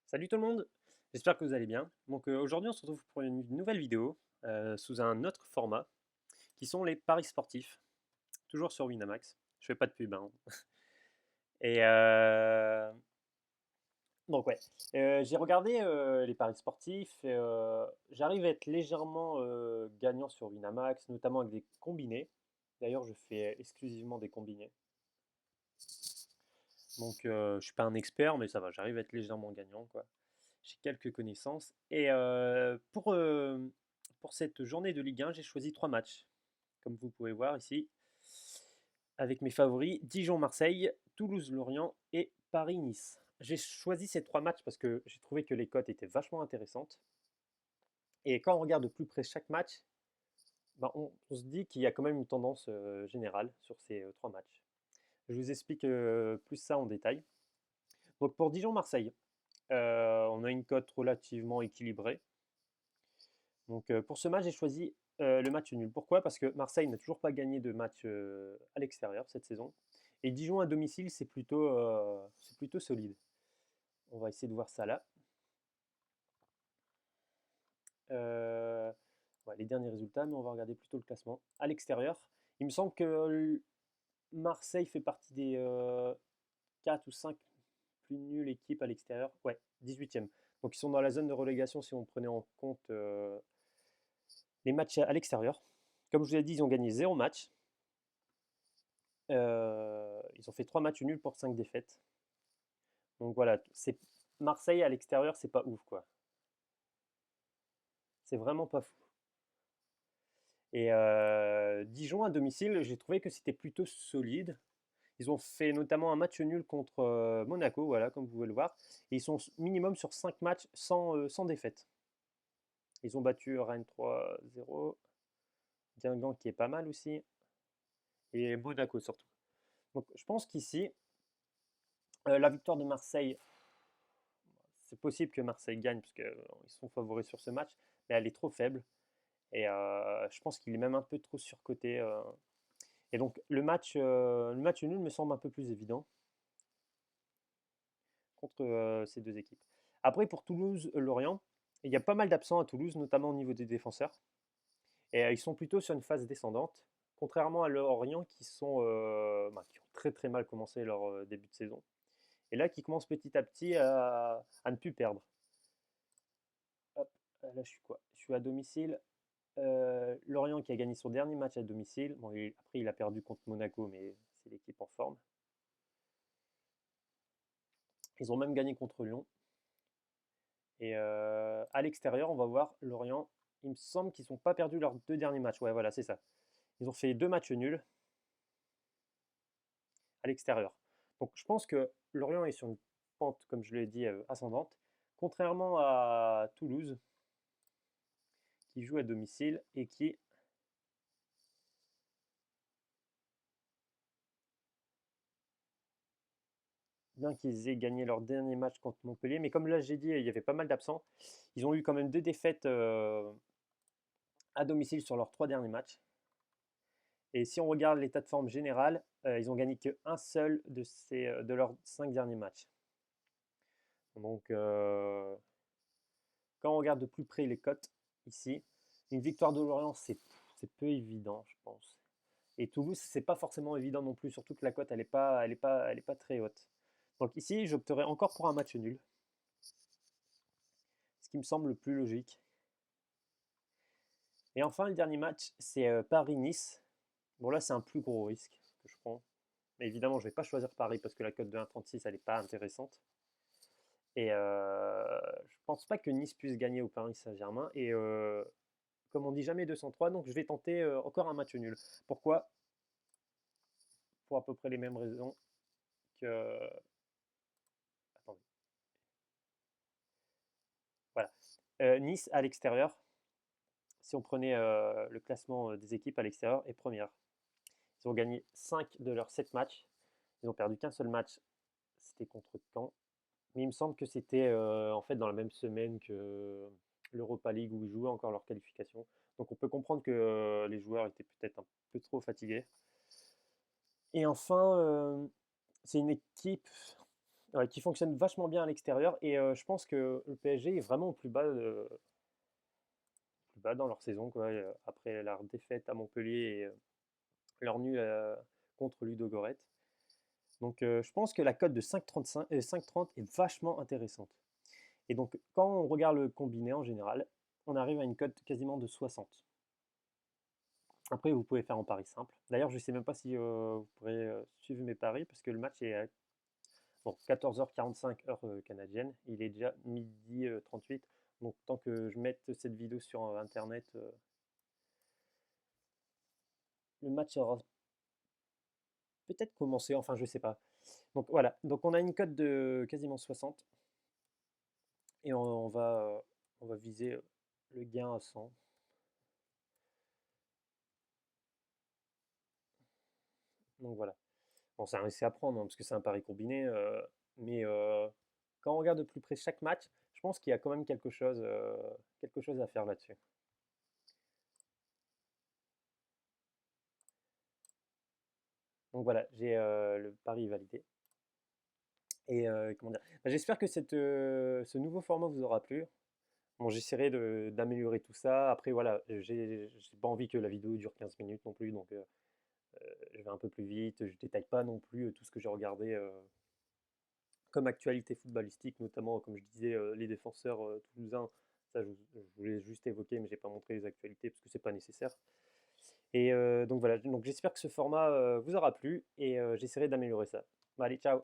Salut tout le monde, j'espère que vous allez bien. Aujourd'hui on se retrouve pour une nouvelle vidéo sous un autre format qui sont les paris sportifs, toujours sur Winamax. Je fais pas de pub, hein. Et donc ouais, j'ai regardé les paris sportifs et j'arrive à être légèrement gagnant sur Winamax, notamment avec des combinés. D'ailleurs je fais exclusivement des combinés. Je suis pas un expert mais ça va, j'arrive à être légèrement gagnant quoi. J'ai quelques connaissances. Et pour cette journée de Ligue 1, j'ai choisi trois matchs, comme vous pouvez voir ici, avec mes favoris Dijon-Marseille, Toulouse-Lorient et Paris-Nice. J'ai choisi ces trois matchs parce que j'ai trouvé que les cotes étaient vachement intéressantes. Et quand on regarde de plus près chaque match, ben, on se dit qu'il y a quand même une tendance générale sur ces trois matchs. Je vous explique plus ça en détail. Donc pour Dijon-Marseille, on a une cote relativement équilibrée. Pour ce match, j'ai choisi le match nul. Pourquoi? Parce que Marseille n'a toujours pas gagné de match à l'extérieur cette saison. Et Dijon à domicile, c'est plutôt solide. On va essayer de voir ça là. Euh, ouais, les derniers résultats, mais on va regarder plutôt le classement. À l'extérieur, il me semble que Marseille fait partie des 4 ou 5 plus nulles équipes à l'extérieur. Ouais, 18e. Donc ils sont dans la zone de relégation si on prenait en compte les matchs à l'extérieur. Comme je vous ai dit, ils ont gagné 0 match. Ils ont fait 3 matchs nuls pour 5 défaites. Donc voilà, c'est Marseille à l'extérieur, c'est pas ouf quoi. C'est vraiment pas fou. Et Dijon à domicile, j'ai trouvé que c'était plutôt solide. Ils ont fait notamment un match nul contre Monaco, voilà, comme vous pouvez le voir. Et ils sont minimum sur 5 matchs sans défaite. Ils ont battu Rennes 3-0, Guingamp qui est pas mal aussi, et Monaco surtout. Donc je pense qu'ici, la victoire de Marseille, c'est possible que Marseille gagne parce qu'ils sont favoris sur ce match, mais elle est trop faible. Et je pense qu'il est même un peu trop surcoté. Et donc le match nul me semble un peu plus évident contre ces deux équipes. Après, pour Toulouse-Lorient, il y a pas mal d'absents à Toulouse, notamment au niveau des défenseurs. Et ils sont plutôt sur une phase descendante, contrairement à Lorient qui ont très très mal commencé leur début de saison. Et là, qui commencent petit à petit à ne plus perdre. Hop, là, je suis quoi? Je suis à domicile. Lorient qui a gagné son dernier match à domicile. Bon, après, il a perdu contre Monaco, mais c'est l'équipe en forme. Ils ont même gagné contre Lyon. Et à l'extérieur, on va voir Lorient. Il me semble qu'ils n'ont pas perdu leurs deux derniers matchs. Ouais, voilà, c'est ça. Ils ont fait deux matchs nuls à l'extérieur. Donc, je pense que Lorient est sur une pente, comme je l'ai dit, ascendante. Contrairement à Toulouse, qui joue à domicile et qui, bien qu'ils aient gagné leur dernier match contre Montpellier, mais comme là j'ai dit, il y avait pas mal d'absents. Ils ont eu quand même deux défaites à domicile sur leurs trois derniers matchs. Et si on regarde l'état de forme général, ils ont gagné qu'un seul de leurs cinq derniers matchs. Donc, quand on regarde de plus près les cotes ici, une victoire de Lorient, c'est peu évident, je pense. Et Toulouse, c'est pas forcément évident non plus, surtout que la cote, elle est pas très haute. Donc ici, j'opterai encore pour un match nul, ce qui me semble le plus logique. Et enfin, le dernier match, c'est Paris-Nice. Bon, là, c'est un plus gros risque que je prends. Mais évidemment, je ne vais pas choisir Paris parce que la cote de 1,36, elle n'est pas intéressante. Et je pense pas que Nice puisse gagner au Paris Saint-Germain. Et comme on dit jamais 203, donc je vais tenter encore un match nul. Pourquoi? Pour à peu près les mêmes raisons que. Attendez. Voilà. Nice à l'extérieur, si on prenait le classement des équipes à l'extérieur, est première. Ils ont gagné 5 de leurs 7 matchs. Ils ont perdu qu'un seul match, c'était contre Caen. Mais il me semble que c'était en fait dans la même semaine que l'Europa League où ils jouaient encore leur qualification. Donc on peut comprendre que les joueurs étaient peut-être un peu trop fatigués. Et enfin, c'est une équipe. ouais, qui fonctionne vachement bien à l'extérieur. Et je pense que le PSG est vraiment au plus bas dans leur saison, quoi, après leur défaite à Montpellier et leur nul contre Ludogorets. Donc je pense que la cote de 5,30 est vachement intéressante. Et donc quand on regarde le combiné en général, on arrive à une cote quasiment de 60. Après, vous pouvez faire en pari simple. D'ailleurs, je ne sais même pas si vous pourrez suivre mes paris parce que le match est à bon, 14h45 heure canadienne. Il est déjà midi 38. Donc tant que je mette cette vidéo sur Internet, le match aura peut-être commencé. Enfin, je ne sais pas. Donc voilà. Donc on a une cote de quasiment 60 et on va viser le gain à 100. Donc voilà. Bon, c'est un risque à prendre hein, parce que c'est un pari combiné. Mais quand on regarde de plus près chaque match, je pense qu'il y a quand même quelque chose à faire là-dessus. Donc voilà, j'ai le pari validé. Et comment dire, bah, j'espère que ce nouveau format vous aura plu. Bon, j'essaierai d'améliorer tout ça. Après, voilà, j'ai pas envie que la vidéo dure 15 minutes non plus, donc je vais un peu plus vite. Je détaille pas non plus tout ce que j'ai regardé comme actualité footballistique, notamment, comme je disais, les défenseurs toulousains. Ça, je voulais juste évoquer, mais j'ai pas montré les actualités parce que c'est pas nécessaire. Et donc voilà, donc j'espère que ce format vous aura plu et j'essaierai d'améliorer ça. Bon, allez, ciao!